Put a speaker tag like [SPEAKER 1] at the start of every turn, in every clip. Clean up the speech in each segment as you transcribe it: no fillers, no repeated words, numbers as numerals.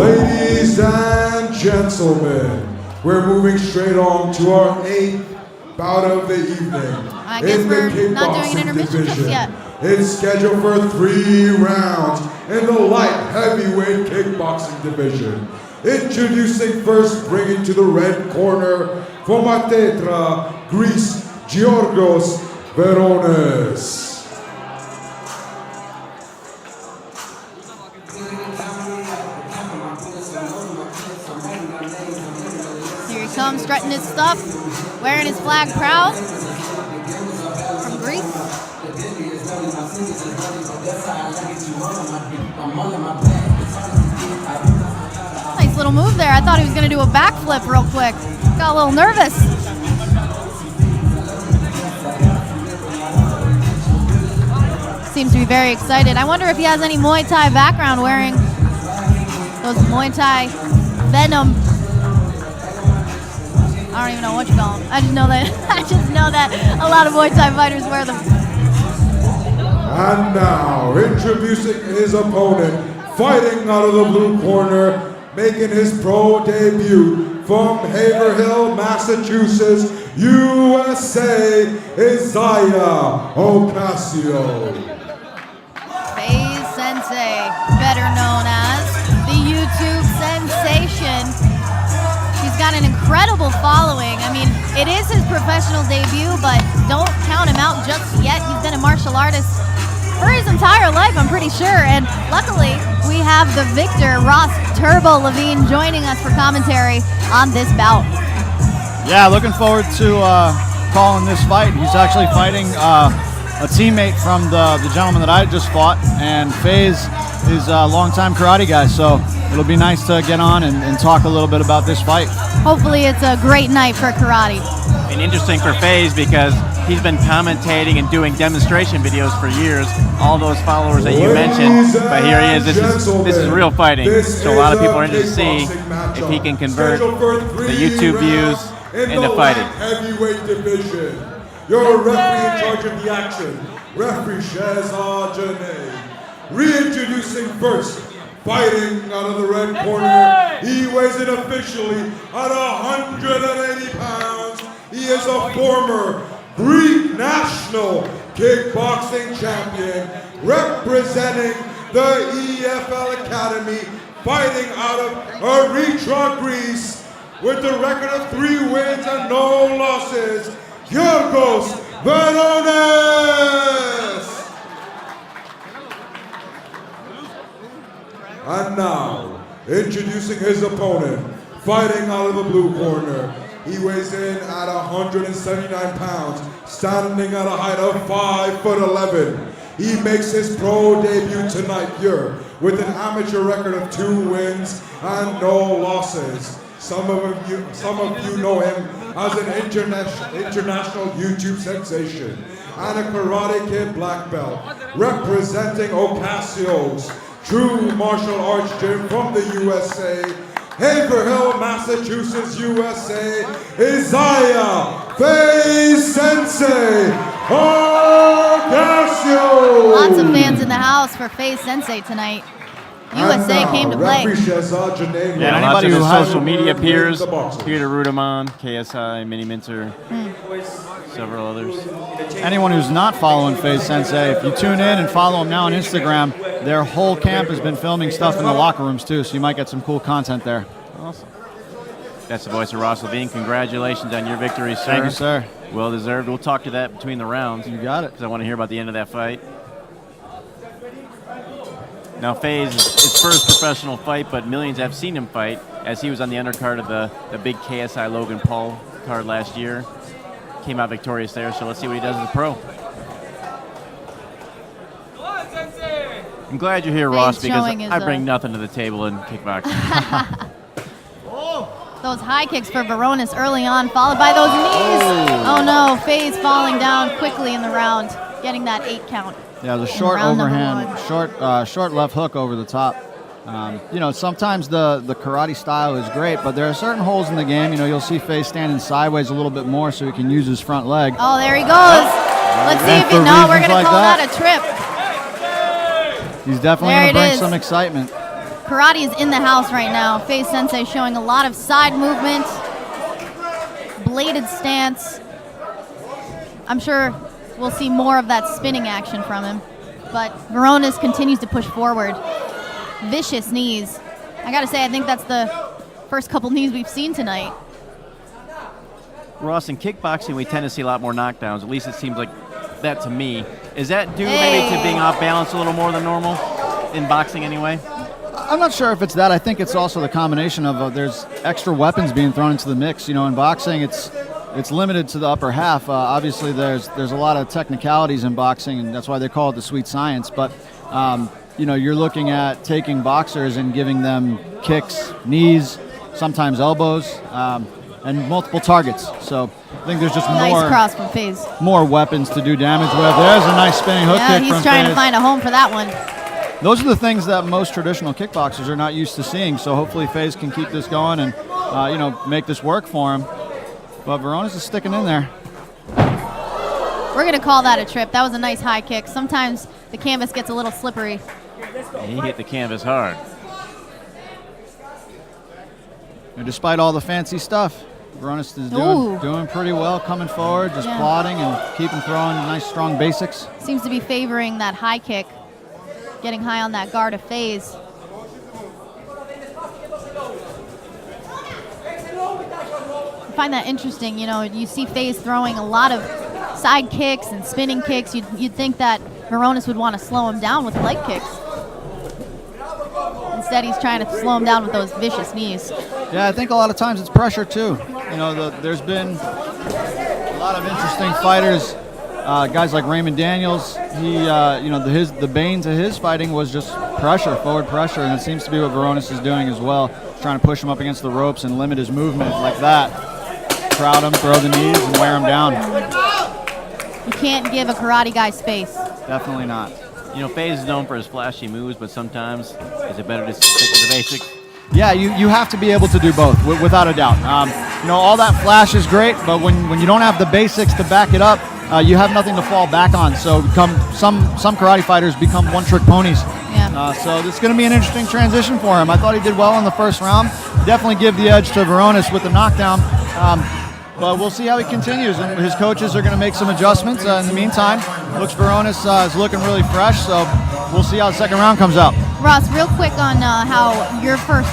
[SPEAKER 1] Ladies and gentlemen, we're moving straight on to our 8th bout of the evening.
[SPEAKER 2] I guess we're not doing an intermission just yet.
[SPEAKER 1] It's scheduled for 3 rounds in the light heavyweight kickboxing division. Introducing first, bringing to the red corner from Atetra, Greece, Giorgos Veronis.
[SPEAKER 2] Here he comes, strutting his stuff, wearing his flag proud. From Greece. Nice little move there. I thought he was going to do a backflip real quick. Got a little nervous. Seems to be very excited. I wonder if he has any Muay Thai background, wearing those Muay Thai Venom. I don't even know what you call them. I just know that a lot of Muay Thai fighters wear them.
[SPEAKER 1] And now, introducing his opponent, fighting out of the blue corner, making his pro debut from Haverhill, Massachusetts, USA, Isaiah Ocasio.
[SPEAKER 2] FaZe Sensai, better known as the YouTube sensation. She's got an incredible following. I mean, it is his professional debut, but don't count him out just yet. He's been a martial artist for his entire life, I'm pretty sure. And luckily, we have the victor, Ross Turbo Levine, joining us for commentary on this bout.
[SPEAKER 3] Yeah, looking forward to calling this fight. He's actually fighting a teammate from the gentleman that I just fought, and FaZe is a longtime karate guy, so it'll be nice to get on and talk a little bit about this fight.
[SPEAKER 2] Hopefully it's a great night for karate.
[SPEAKER 4] And interesting for FaZe because he's been commentating and doing demonstration videos for years. All those followers that you mentioned, but here he is. This is real fighting. So a lot of people are interested to see if he can convert the YouTube views into fighting.
[SPEAKER 1] Heavyweight division. Your referee in charge of the action, referee Shehzad Janay. Reintroducing first, fighting out of the red corner. He weighs in officially at 180 pounds. He is a former Greek national kickboxing champion, representing the EFL Academy, fighting out of Erythra, Greece, with a record of 3 wins and no losses, Giorgos Veronis. And now, introducing his opponent, fighting out of the blue corner. He weighs in at 179 pounds, standing at a height of 5'11". He makes his pro debut tonight here with an amateur record of 2 wins and no losses. Some of you know him as an international YouTube sensation and a Karate Kid black belt, representing Ocasio's True Martial Arts Gym from the USA, Haverhill, Massachusetts, USA, Isaiah FaZe Sensai Ocasio.
[SPEAKER 2] Lots of fans in the house for FaZe Sensai tonight. USA came to play.
[SPEAKER 4] Yeah, lots of his social media peers, Peter Ruderman, KSI, Mini Minter, several others.
[SPEAKER 3] Anyone who's not following FaZe Sensai, if you tune in and follow them now on Instagram, their whole camp has been filming stuff in the locker rooms too, so you might get some cool content there.
[SPEAKER 4] Awesome. That's the voice of Ross Levine. Congratulations on your victory, sir.
[SPEAKER 3] Thank you, sir.
[SPEAKER 4] Well deserved. We'll talk to that between the rounds.
[SPEAKER 3] You got it.
[SPEAKER 4] Because I want to hear about the end of that fight. Now, FaZe is his first professional fight, but millions have seen him fight, as he was on the undercard of the big KSI Logan Paul card last year. Came out victorious there, so let's see what he does as a pro. I'm glad you're here, Ross, because I bring nothing to the table in kickboxing.
[SPEAKER 2] Those high kicks for Veronis early on, followed by those knees. Oh no, FaZe falling down quickly in the round, getting that 8 count.
[SPEAKER 3] Yeah, the short overhand, short left hook over the top. You know, sometimes the karate style is great, but there are certain holes in the game. You know, you'll see FaZe standing sideways a little bit more so he can use his front leg.
[SPEAKER 2] Oh, there he goes. Let's see if we're going to call that a trip.
[SPEAKER 3] He's definitely going to bring some excitement.
[SPEAKER 2] Karate is in the house right now. FaZe Sensai showing a lot of side movement, bladed stance. I'm sure we'll see more of that spinning action from him. But Veronis continues to push forward. Vicious knees. I gotta say, I think that's the first couple knees we've seen tonight.
[SPEAKER 4] Ross, in kickboxing, we tend to see a lot more knockdowns. At least it seems like that to me. Is that due maybe to being off balance a little more than normal in boxing anyway?
[SPEAKER 3] I'm not sure if it's that. I think it's also the combination of there's extra weapons being thrown into the mix. You know, in boxing, it's limited to the upper half. Obviously, there's a lot of technicalities in boxing, and that's why they call it the sweet science. But you know, you're looking at taking boxers and giving them kicks, knees, sometimes elbows, and multiple targets. So I think there's just
[SPEAKER 2] nice cross from FaZe.
[SPEAKER 3] More weapons to do damage with. There's a nice spinning hook kick from FaZe.
[SPEAKER 2] He's trying to find a home for that one.
[SPEAKER 3] Those are the things that most traditional kickboxers are not used to seeing. So hopefully FaZe can keep this going and you know, make this work for him. But Veronis is sticking in there.
[SPEAKER 2] We're going to call that a trip. That was a nice high kick. Sometimes the canvas gets a little slippery.
[SPEAKER 4] He hit the canvas hard.
[SPEAKER 3] And despite all the fancy stuff, Veronis is doing pretty well, coming forward, just plodding and keeping throwing nice, strong basics.
[SPEAKER 2] Seems to be favoring that high kick, getting high on that guard of FaZe. I find that interesting. You know, you see FaZe throwing a lot of side kicks and spinning kicks. You'd think that Veronis would want to slow him down with leg kicks. Instead, he's trying to slow him down with those vicious knees.
[SPEAKER 3] Yeah, I think a lot of times it's pressure too. You know, there's been a lot of interesting fighters. Guys like Raymond Daniels, he, you know, the bane to his fighting was just pressure, forward pressure, and it seems to be what Veronis is doing as well, trying to push him up against the ropes and limit his movement like that. Crowd him, throw the knees, and wear him down.
[SPEAKER 2] You can't give a karate guy space.
[SPEAKER 3] Definitely not.
[SPEAKER 4] You know, FaZe is known for his flashy moves, but sometimes is it better to stick to the basics?
[SPEAKER 3] Yeah, you have to be able to do both, without a doubt. You know, all that flash is great, but when you don't have the basics to back it up, you have nothing to fall back on. So some karate fighters become one-trick ponies.
[SPEAKER 2] Yeah.
[SPEAKER 3] So this is going to be an interesting transition for him. I thought he did well in the first round. Definitely give the edge to Veronis with the knockdown. But we'll see how he continues, and his coaches are going to make some adjustments. In the meantime, looks Veronis is looking really fresh, so we'll see how the second round comes out.
[SPEAKER 2] Ross, real quick on how your first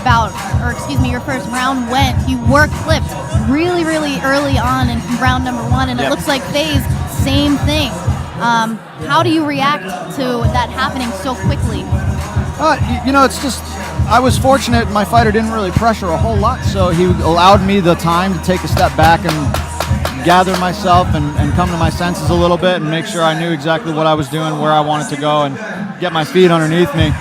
[SPEAKER 2] your first round went. You were clipped really, really early on in round number one, and it looks like FaZe, same thing. How do you react to that happening so quickly?
[SPEAKER 3] You know, it's just, I was fortunate my fighter didn't really pressure a whole lot, so he allowed me the time to take a step back and gather myself and come to my senses a little bit and make sure I knew exactly what I was doing, where I wanted to go, and get my feet underneath me.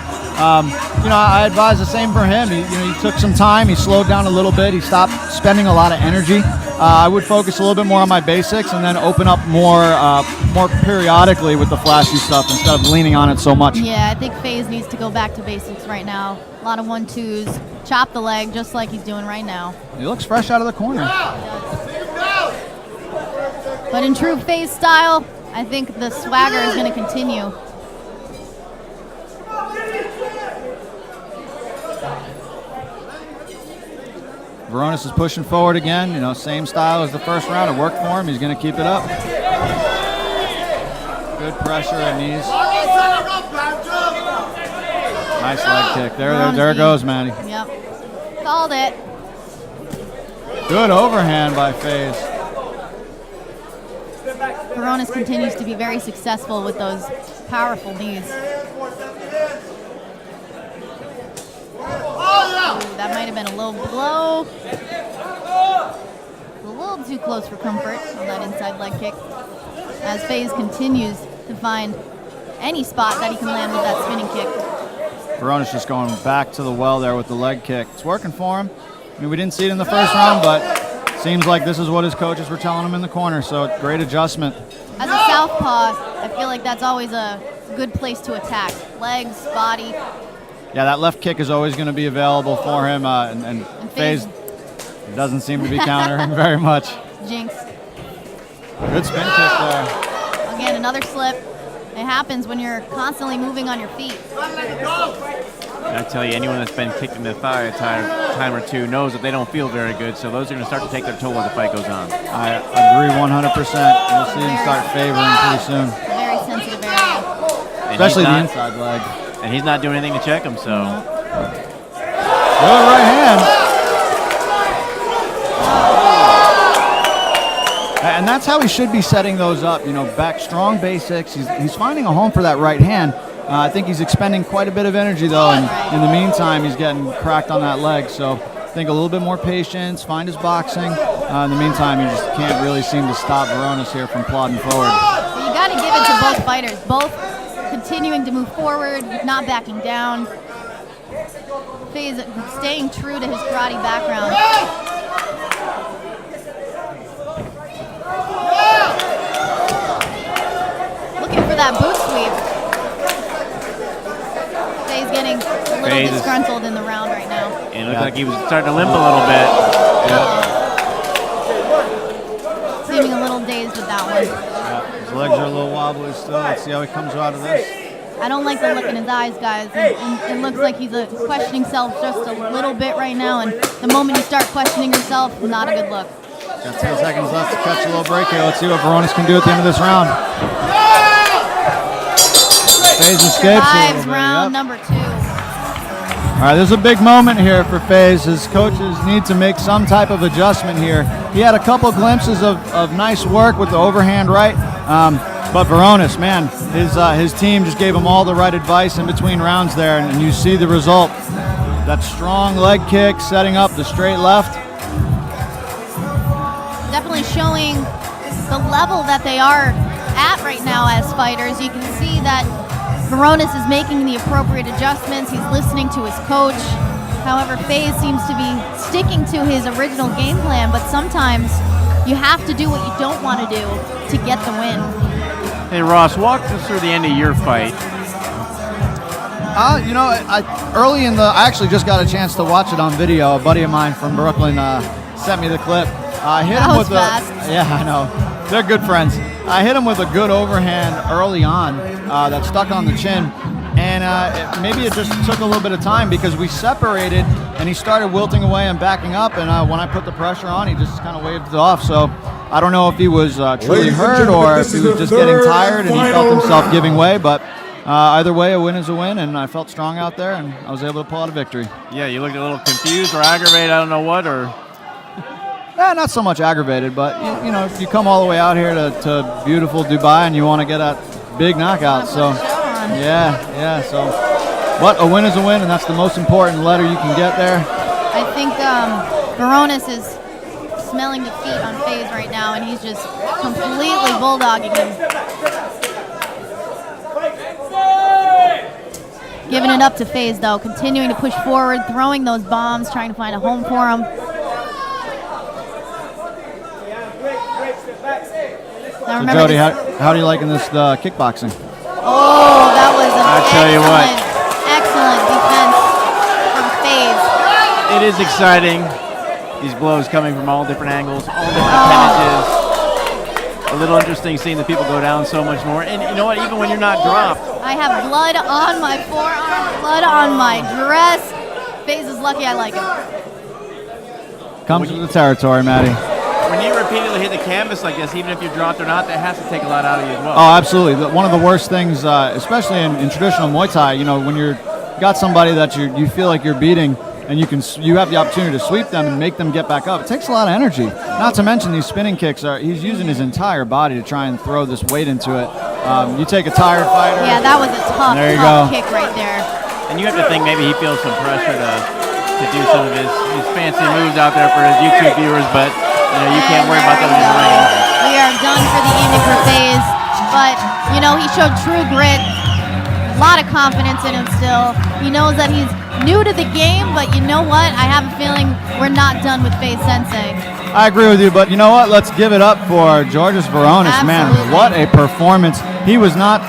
[SPEAKER 3] You know, I advise the same for him. He took some time, he slowed down a little bit, he stopped spending a lot of energy. I would focus a little bit more on my basics and then open up more periodically with the flashy stuff instead of leaning on it so much.
[SPEAKER 2] Yeah, I think FaZe needs to go back to basics right now. A lot of 1-2s, chop the leg just like he's doing right now.
[SPEAKER 3] He looks fresh out of the corner.
[SPEAKER 2] But in true FaZe style, I think the swagger is going to continue.
[SPEAKER 3] Veronis is pushing forward again. You know, same style as the first round. It worked for him. He's going to keep it up. Good pressure at knees. Nice leg kick. There it goes, Maddie.
[SPEAKER 2] Yep. Called it.
[SPEAKER 3] Good overhand by FaZe.
[SPEAKER 2] Veronis continues to be very successful with those powerful knees. Ooh, that might have been a low blow. A little too close for comfort on that inside leg kick. As FaZe continues to find any spot that he can land with that spinning kick.
[SPEAKER 3] Veronis just going back to the well there with the leg kick. It's working for him. I mean, we didn't see it in the first round, but it seems like this is what his coaches were telling him in the corner, so great adjustment.
[SPEAKER 2] As a southpaw, I feel like that's always a good place to attack. Legs, body.
[SPEAKER 3] Yeah, that left kick is always going to be available for him, and FaZe doesn't seem to be countering very much.
[SPEAKER 2] Jinx.
[SPEAKER 3] Good spin kick there.
[SPEAKER 2] Again, another slip. It happens when you're constantly moving on your feet.
[SPEAKER 4] I tell you, anyone that's been kicked in the thigh a time or two knows that they don't feel very good, so those are going to start to take their toll as the fight goes on.
[SPEAKER 3] I agree 100%. We'll see him start favoring pretty soon.
[SPEAKER 2] Very sensitive area.
[SPEAKER 3] Especially the inside leg.
[SPEAKER 4] And he's not doing anything to check him, so.
[SPEAKER 3] Good right hand. And that's how he should be setting those up, you know, back strong basics. He's finding a home for that right hand. I think he's expending quite a bit of energy, though, and in the meantime, he's getting cracked on that leg. So I think a little bit more patience, find his boxing. In the meantime, he just can't really seem to stop Veronis here from plodding forward.
[SPEAKER 2] Well, you got to give it to both fighters. Both continuing to move forward, not backing down. FaZe staying true to his karate background. Looking for that boot sweep. FaZe getting a little disgruntled in the round right now.
[SPEAKER 4] It looked like he was starting to limp a little bit.
[SPEAKER 2] Seeming a little dazed with that one.
[SPEAKER 3] His legs are a little wobbly still. Let's see how he comes out of this.
[SPEAKER 2] I don't like the look in his eyes, guys. It looks like he's questioning himself just a little bit right now, and the moment you start questioning yourself, not a good look.
[SPEAKER 3] Got 10 seconds left to catch a little break here. Let's see what Veronis can do at the end of this round. FaZe escapes
[SPEAKER 2] Survives round number 2.
[SPEAKER 3] All right, there's a big moment here for FaZe. His coaches need to make some type of adjustment here. He had a couple glimpses of nice work with the overhand right, but Veronis, man, his team just gave him all the right advice in between rounds there, and you see the result. That strong leg kick setting up the straight left.
[SPEAKER 2] Definitely showing the level that they are at right now as fighters. You can see that Veronis is making the appropriate adjustments. He's listening to his coach. However, FaZe seems to be sticking to his original game plan, but sometimes you have to do what you don't want to do to get the win.
[SPEAKER 4] Hey Ross, walk us through the end of your fight.
[SPEAKER 3] You know, I actually just got a chance to watch it on video. A buddy of mine from Brooklyn sent me the clip. I hit him with yeah, I know. They're good friends. I hit him with a good overhand early on that stuck on the chin, and maybe it just took a little bit of time because we separated, and he started wilting away and backing up, and when I put the pressure on, he just kind of waved it off. So I don't know if he was truly hurt or if he was just getting tired and he felt himself giving way, but either way, a win is a win, and I felt strong out there, and I was able to pull out a victory.
[SPEAKER 4] Yeah, you looked a little confused or aggravated, I don't know what, or...
[SPEAKER 3] Not so much aggravated, but you know, if you come all the way out here to beautiful Dubai and you want to get a big knockout, so yeah. So, but a win is a win, and that's the most important letter you can get there.
[SPEAKER 2] I think Veronis is smelling defeat on FaZe right now, and he's just completely bulldogging him. Giving it up to FaZe though, continuing to push forward, throwing those bombs, trying to find a home for him.
[SPEAKER 3] So Jody, how do you liking this kickboxing?
[SPEAKER 2] Oh, that was an excellent defense from FaZe.
[SPEAKER 4] It is exciting. These blows coming from all different angles, all different appendages. A little interesting seeing the people go down so much more. And you know what? Even when you're not dropped.
[SPEAKER 2] I have blood on my forearm, blood on my dress. FaZe is lucky I like it.
[SPEAKER 3] Comes with the territory, Maddie.
[SPEAKER 4] When you repeatedly hit the canvas like this, even if you're dropped or not, that has to take a lot out of you as well.
[SPEAKER 3] Oh, absolutely. One of the worst things, especially in traditional Muay Thai, you know, when you got somebody that you feel like you're beating, and you have the opportunity to sweep them and make them get back up. It takes a lot of energy. Not to mention these spinning kicks. He's using his entire body to try and throw this weight into it. You take a tired fighter.
[SPEAKER 2] Yeah, that was a tough kick right there.
[SPEAKER 4] And you have to think maybe he feels some pressure to do some of his fancy moves out there for his YouTube viewers, but you can't worry about that in the ring.
[SPEAKER 2] We are done for the evening for FaZe, but he showed true grit, a lot of confidence in him still. He knows that he's new to the game, but you know what? I have a feeling we're not done with FaZe Sensei.
[SPEAKER 3] I agree with you, but you know what? Let's give it up for Giorgos Veronis.
[SPEAKER 2] Absolutely.
[SPEAKER 3] Man, what a performance. He was not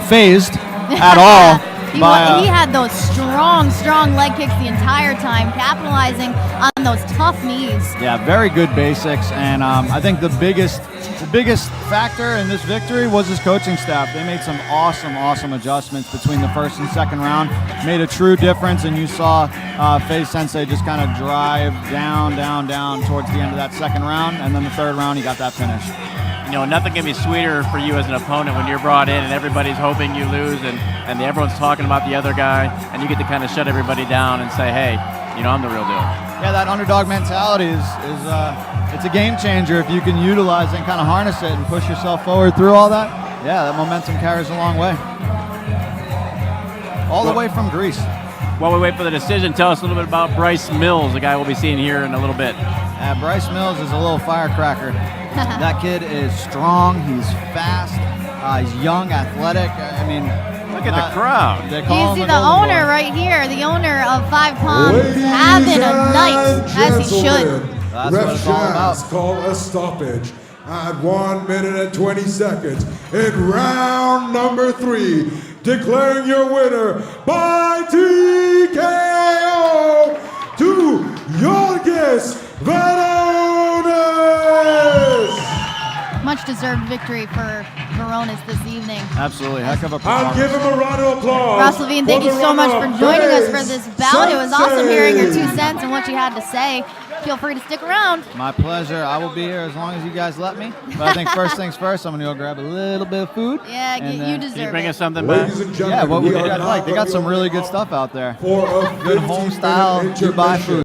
[SPEAKER 3] phased at all.
[SPEAKER 2] He had those strong leg kicks the entire time, capitalizing on those tough knees.
[SPEAKER 3] Yeah, very good basics, and I think the biggest factor in this victory was his coaching staff. They made some awesome adjustments between the first and second round, made a true difference, and you saw FaZe Sensai just kind of drive down towards the end of that second round, and then the third round he got that finish.
[SPEAKER 4] You know, nothing can be sweeter for you as an opponent when you're brought in and everybody's hoping you lose, and everyone's talking about the other guy, and you get to kind of shut everybody down and say, hey, you know, I'm the real deal.
[SPEAKER 3] Yeah, that underdog mentality is it's a game changer if you can utilize it and kind of harness it and push yourself forward through all that. Yeah, that momentum carries a long way. All the way from Greece.
[SPEAKER 4] While we wait for the decision, tell us a little bit about Bryce Mills, the guy we'll be seeing here in a little bit.
[SPEAKER 3] Bryce Mills is a little firecracker. That kid is strong. He's fast. He's young, athletic. I mean,
[SPEAKER 4] look at the crowd.
[SPEAKER 2] You see the owner right here, the owner of 5 Palms, having a night, as he should.
[SPEAKER 3] That's what it's all about.
[SPEAKER 1] Call a stoppage at 1 minute and 20 seconds in round number 3, declaring your winner by TKO to Giorgos Veronis.
[SPEAKER 2] Much deserved victory for Veronis this evening.
[SPEAKER 3] Absolutely, heck of a
[SPEAKER 1] I'll
[SPEAKER 3] performance.
[SPEAKER 1] give him a round of applause.
[SPEAKER 2] Ross Levine, thank you so much for joining us for this bout. It was awesome hearing your 2 cents and what you had to say. Feel free to stick around.
[SPEAKER 3] My pleasure. I will be here as long as you guys let me. But I think first things first, I'm going to go grab a little bit of food.
[SPEAKER 2] Yeah, you deserve it.
[SPEAKER 4] Can you bring us something back?
[SPEAKER 1] Ladies and gentlemen,
[SPEAKER 3] Yeah, what would you
[SPEAKER 1] we are
[SPEAKER 3] guys
[SPEAKER 1] now
[SPEAKER 3] like? They got some
[SPEAKER 1] gonna
[SPEAKER 3] really good stuff out there.
[SPEAKER 1] for a
[SPEAKER 3] Good home style
[SPEAKER 1] 15-minute
[SPEAKER 3] Dubai
[SPEAKER 1] intermission.
[SPEAKER 3] food.